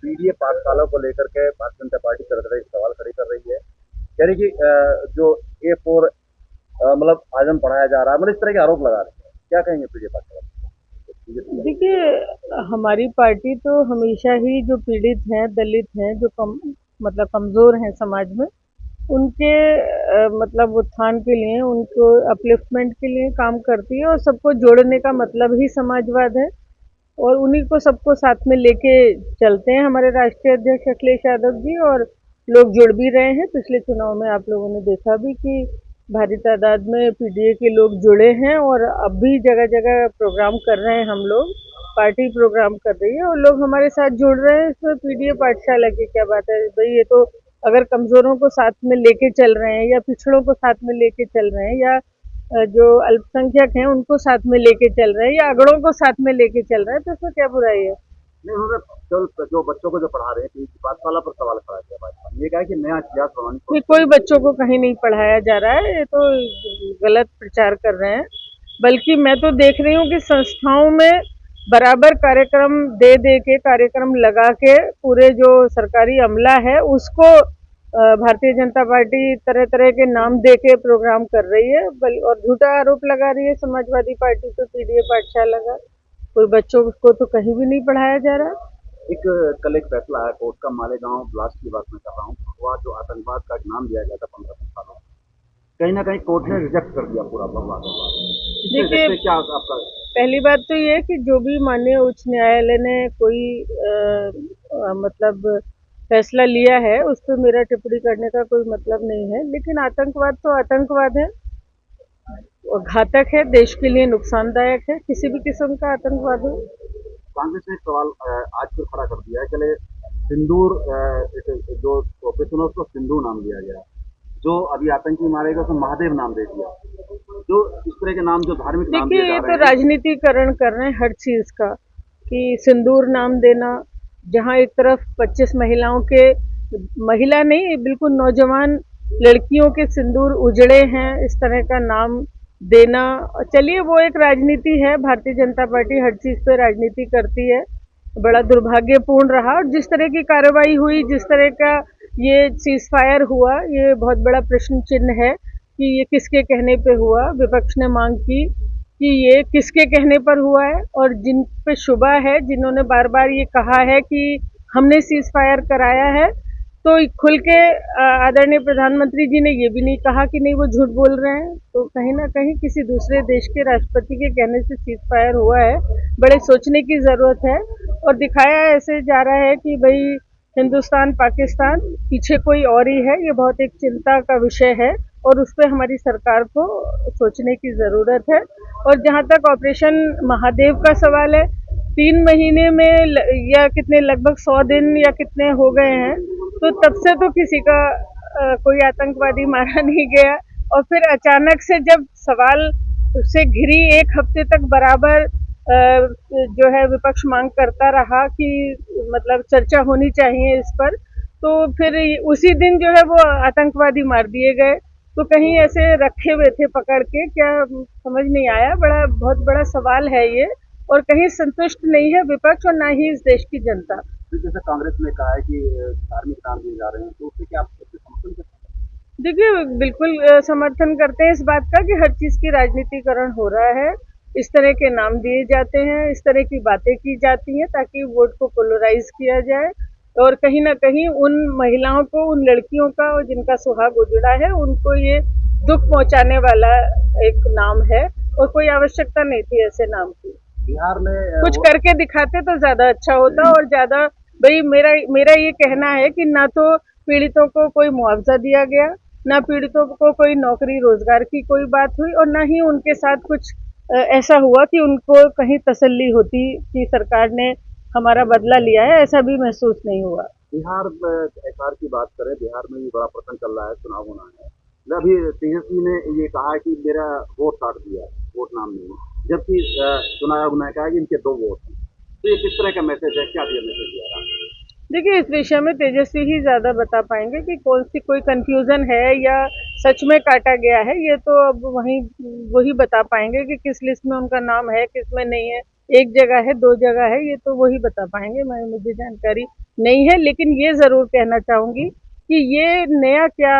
PDA पाठशाला को लेकर के भारतीय जनता पार्टी तरह तरह के सवाल खड़े कर रही है। कह रही कि जो A4 मतलब आजम पढ़ाया जा रहा है, मतलब इस तरह के आरोप लगा रहे हैं। क्या कहेंगे पीडीए पाठशाला? देखिए, हमारी पार्टी तो हमेशा ही जो पीड़ित हैं, दलित हैं, जो मतलब कमज़ोर हैं समाज में, उनके मतलब उत्थान के लिए, उनको अपलिफ्टमेंट के लिए काम करती है और सबको जोड़ने का मतलब ही समाजवाद है और उन्हीं को सबको साथ में लेके चलते हैं हमारे राष्ट्रीय अध्यक्ष अखिलेश यादव जी और लोग जुड़ भी रहे हैं। पिछले चुनाव में आप लोगों ने देखा भी कि भारी तादाद में पीडीए के लोग जुड़े हैं और अब भी जगह जगह प्रोग्राम कर रहे हैं। हम लोग पार्टी प्रोग्राम कर रही है और लोग हमारे साथ जुड़ रहे हैं। इसमें पीडीए पाठशाला की क्या बात है भाई? ये तो अगर कमज़ोरों को साथ में लेके चल रहे हैं या पिछड़ों को साथ में लेके चल रहे हैं या जो अल्पसंख्यक हैं उनको साथ में लेके चल रहे हैं या अगड़ों को साथ में लेके चल रहे हैं, तो इसमें क्या बुराई है? नहीं, उन्होंने जो बच्चों को जो पढ़ा रहे हैं पीडीए पाठशाला पर सवाल खड़ा किया भाजपा ने। ये कहा कि नया इतिहास बनाने की ये कोशिश कोई करेगी। बच्चों को कहीं नहीं पढ़ाया जा रहा है, ये तो गलत प्रचार कर रहे हैं। बल्कि मैं तो देख रही हूँ कि संस्थाओं में बराबर कार्यक्रम दे दे के, कार्यक्रम लगा के पूरे जो सरकारी अमला है उसको भारतीय जनता पार्टी तरह तरह के नाम दे के प्रोग्राम कर रही है और झूठा आरोप लगा रही है समाजवादी पार्टी पे पीडीए पाठशाला का। कोई बच्चों को तो कहीं भी नहीं पढ़ाया जा रहा। एक कल एक फैसला है कोर्ट का, मालेगांव ब्लास्ट की बात मैं कर रहा हूँ। भगवा जो आतंकवाद का नाम दिया गया था 15 सालों में, कहीं ना कहीं कोर्ट ने रिजेक्ट कर दिया पूरा भगवा आतंकवाद। देखिए, इससे क्या आपका? पहली बात तो ये है कि जो भी माननीय उच्च न्यायालय ने कोई मतलब फैसला लिया है उस पर मेरा टिप्पणी करने का कोई मतलब नहीं है। लेकिन आतंकवाद तो आतंकवाद है और घातक है, देश के लिए नुकसानदायक है, किसी भी किस्म का आतंकवाद हो। कांग्रेस ने एक सवाल आज फिर खड़ा कर दिया है। चले सिंदूर जो ऑपरेशन उसको सिंधु नाम दिया गया, जो अभी आतंकी मारे गए उसको महादेव नाम दे दिया। जो इस तरह के नाम, जो धार्मिक नाम दिए देखिए, ये जा तो रहे हैं। राजनीतिकरण कर रहे हैं हर चीज का कि सिंदूर नाम देना, जहां एक तरफ 25 महिलाओं के, महिला नहीं बिल्कुल नौजवान लड़कियों के सिंदूर उजड़े हैं, इस तरह का नाम देना। चलिए, वो एक राजनीति है, भारतीय जनता पार्टी हर चीज पे राजनीति करती है। बड़ा दुर्भाग्यपूर्ण रहा और जिस तरह की कार्रवाई हुई, जिस तरह का ये सीज फायर हुआ, ये बहुत बड़ा प्रश्न चिन्ह है कि ये किसके कहने पे हुआ। विपक्ष ने मांग की कि ये किसके कहने पर हुआ है और जिन पे शुबा है, जिन्होंने बार बार ये कहा है कि हमने सीज फायर कराया है, तो खुल के आदरणीय प्रधानमंत्री जी ने ये भी नहीं कहा कि नहीं वो झूठ बोल रहे हैं। तो कहीं ना कहीं किसी दूसरे देश के राष्ट्रपति के कहने से सीज फायर हुआ है, बड़े सोचने की जरूरत है। और दिखाया ऐसे जा रहा है कि भाई हिंदुस्तान पाकिस्तान, पीछे कोई और ही है। ये बहुत एक चिंता का विषय है और उस पर हमारी सरकार को सोचने की ज़रूरत है। और जहाँ तक ऑपरेशन महादेव का सवाल है, 3 महीने में या कितने, लगभग 100 दिन या कितने हो गए हैं, तो तब से तो किसी का कोई आतंकवादी मारा नहीं गया। और फिर अचानक से जब सवाल से घिरी, एक हफ्ते तक बराबर जो है विपक्ष मांग करता रहा कि मतलब चर्चा होनी चाहिए इस पर, तो फिर उसी दिन जो है वो आतंकवादी मार दिए गए। तो कहीं ऐसे रखे हुए थे पकड़ के, क्या समझ नहीं आया। बहुत बड़ा सवाल है ये और कहीं संतुष्ट नहीं है विपक्ष और ना ही इस देश की जनता। जैसे कांग्रेस ने कहा है कि धार्मिक नाम दिए जा रहे हैं, तो उससे क्या आप उससे समर्थन करते हैं? देखिए, बिल्कुल समर्थन करते हैं इस बात का कि हर चीज की राजनीतिकरण हो रहा है। इस तरह के नाम दिए जाते हैं, इस तरह की बातें की जाती हैं ताकि वोट को पोलराइज किया जाए और कहीं ना कहीं उन महिलाओं को, उन लड़कियों का जिनका सुहाग उजड़ा है, उनको ये दुख पहुंचाने वाला एक नाम है और कोई आवश्यकता नहीं थी ऐसे नाम की। बिहार में कुछ करके दिखाते तो ज्यादा अच्छा होता और ज्यादा, भाई मेरा मेरा ये कहना है कि ना तो पीड़ितों को कोई मुआवजा दिया गया, ना पीड़ितों को कोई नौकरी रोजगार की कोई बात हुई और ना ही उनके साथ कुछ ऐसा हुआ कि उनको कहीं तसल्ली होती कि सरकार ने हमारा बदला लिया है, ऐसा भी महसूस नहीं हुआ। बिहार में एसआर की बात करें, बिहार में भी बड़ा प्रश्न चल रहा है, चुनाव होना है। अभी तेजस्वी ने ये कहा है कि मेरा वोट काट दिया है, वोट नाम नहीं है, जबकि चुनाव आयोग ने कहा है कि इनके 2 वोट हैं। तो ये किस तरह का मैसेज है, क्या दिया मैसेज दिया रहा है? देखिए, इस विषय में तेजस्वी ही ज्यादा बता पाएंगे कि कौन सी कोई कंफ्यूजन है या सच में काटा गया है। ये तो अब वही बता पाएंगे कि किस लिस्ट में उनका नाम है, किस में नहीं है, एक जगह है, 2 जगह है, ये तो वही बता पाएंगे। मुझे जानकारी नहीं है, लेकिन ये ज़रूर कहना चाहूँगी कि ये नया क्या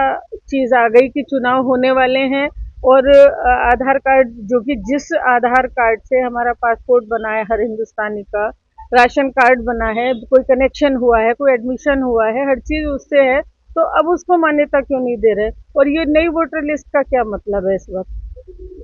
चीज़ आ गई कि चुनाव होने वाले हैं और आधार कार्ड, जो कि जिस आधार कार्ड से हमारा पासपोर्ट बना है हर हिंदुस्तानी का, राशन कार्ड बना है, कोई कनेक्शन हुआ है, कोई एडमिशन हुआ है, हर चीज़ उससे है, तो अब उसको मान्यता क्यों नहीं दे रहे? और ये नई वोटर लिस्ट का क्या मतलब है इस वक्त?